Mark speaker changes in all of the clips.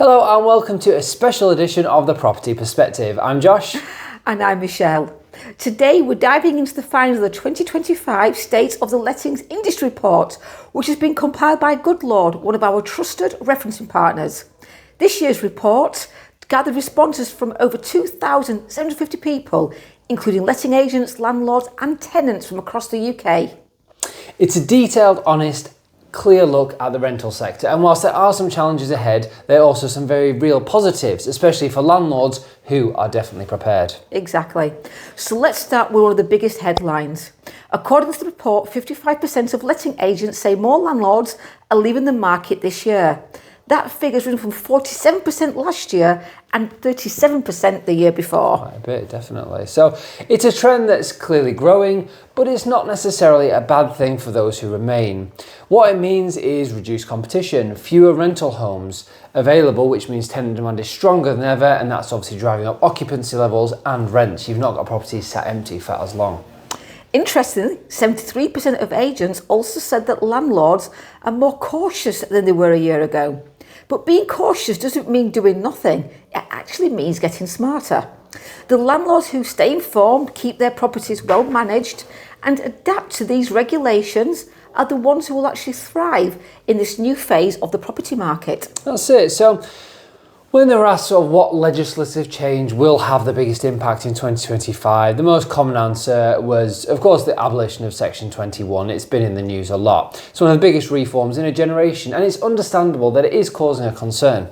Speaker 1: Hello and welcome to a special edition of The Property Perspective. I'm Josh.
Speaker 2: And I'm Michelle. Today we're diving into the findings of the 2025 State of the Lettings Industry Report, which has been compiled by Goodlord, one of our trusted referencing partners. This year's report gathered responses from over 2,750 people, including letting agents, landlords and tenants from across the UK.
Speaker 1: It's a detailed, honest, clear look at the rental sector, and whilst there are some challenges ahead, there are also some very real positives, especially for landlords who are definitely prepared.
Speaker 2: Exactly. So let's start with one of the biggest headlines. According to the report, 55% of letting agents say more landlords are leaving the market this year. That figure's risen from 47% last year and 37% the year before.
Speaker 1: Quite a bit, definitely. So it's a trend that's clearly growing, but it's not necessarily a bad thing for those who remain. What it means is reduced competition, fewer rental homes available, which means tenant demand is stronger than ever, and that's obviously driving up occupancy levels and rents. You've not got properties sat empty for as long.
Speaker 2: Interestingly, 73% of agents also said that landlords are more cautious than they were a year ago. But being cautious doesn't mean doing nothing. It actually means getting smarter. The landlords who stay informed, keep their properties well managed and adapt to these regulations are the ones who will actually thrive in this new phase of the property market.
Speaker 1: That's it. So when they were asked sort of what legislative change will have the biggest impact in 2025, the most common answer was, of course, the abolition of Section 21. It's been in the news a lot. It's one of the biggest reforms in a generation, and it's understandable that it is causing a concern.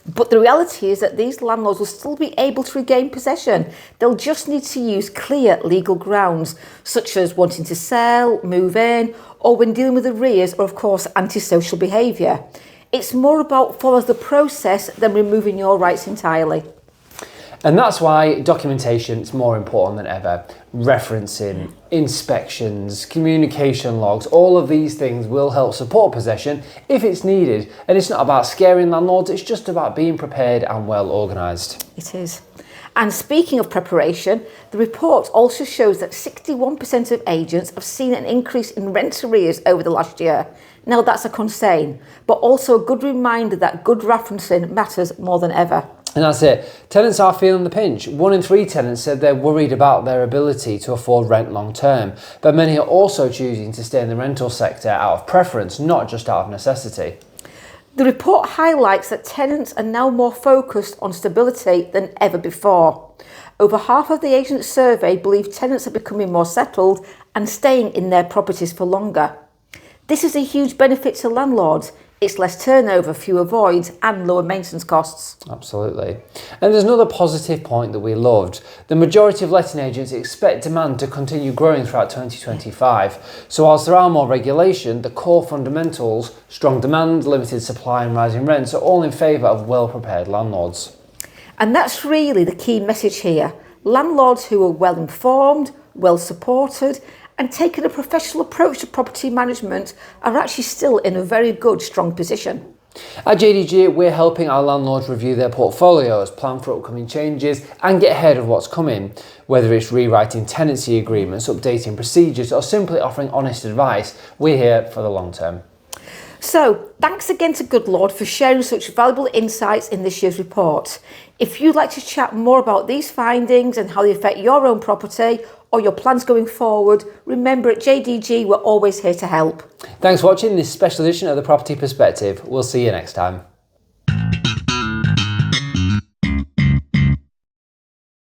Speaker 2: But the reality is that these landlords will still be able to regain possession. They'll just need to use clear legal grounds, such as wanting to sell, move in, or when dealing with arrears, or of course, antisocial behaviour. It's more about follow the process than removing your rights entirely.
Speaker 1: And that's why documentation is more important than ever. Referencing, inspections, communication logs, all of these things will help support possession if it's needed. And it's not about scaring landlords, it's just about being prepared and well organised.
Speaker 2: It is. And speaking of preparation, the report also shows that 61% of agents have seen an increase in rent arrears over the last year. Now that's a concern, but also a good reminder that good referencing matters more than ever.
Speaker 1: And that's it. Tenants are feeling the pinch. 1 in 3 tenants said they're worried about their ability to afford rent long term, but many are also choosing to stay in the rental sector out of preference, not just out of necessity.
Speaker 2: The report highlights that tenants are now more focused on stability than ever before. Over half of the agents surveyed believe tenants are becoming more settled and staying in their properties for longer. This is a huge benefit to landlords. It's less turnover, fewer voids and lower maintenance costs.
Speaker 1: Absolutely. And there's another positive point that we loved. The majority of letting agents expect demand to continue growing throughout 2025. So whilst there are more regulation, the core fundamentals, strong demand, limited supply and rising rents are all in favour of well-prepared landlords.
Speaker 2: And that's really the key message here. Landlords who are well informed, well supported and taking a professional approach to property management are actually still in a very good, strong position.
Speaker 1: At JDG, we're helping our landlords review their portfolios, plan for upcoming changes and get ahead of what's coming. Whether it's rewriting tenancy agreements, updating procedures or simply offering honest advice, we're here for the long term.
Speaker 2: So, thanks again to Goodlord for sharing such valuable insights in this year's report. If you'd like to chat more about these findings and how they affect your own property or your plans going forward, remember at JDG we're always here to help.
Speaker 1: Thanks for watching this special edition of The Property Perspective. We'll see you next time.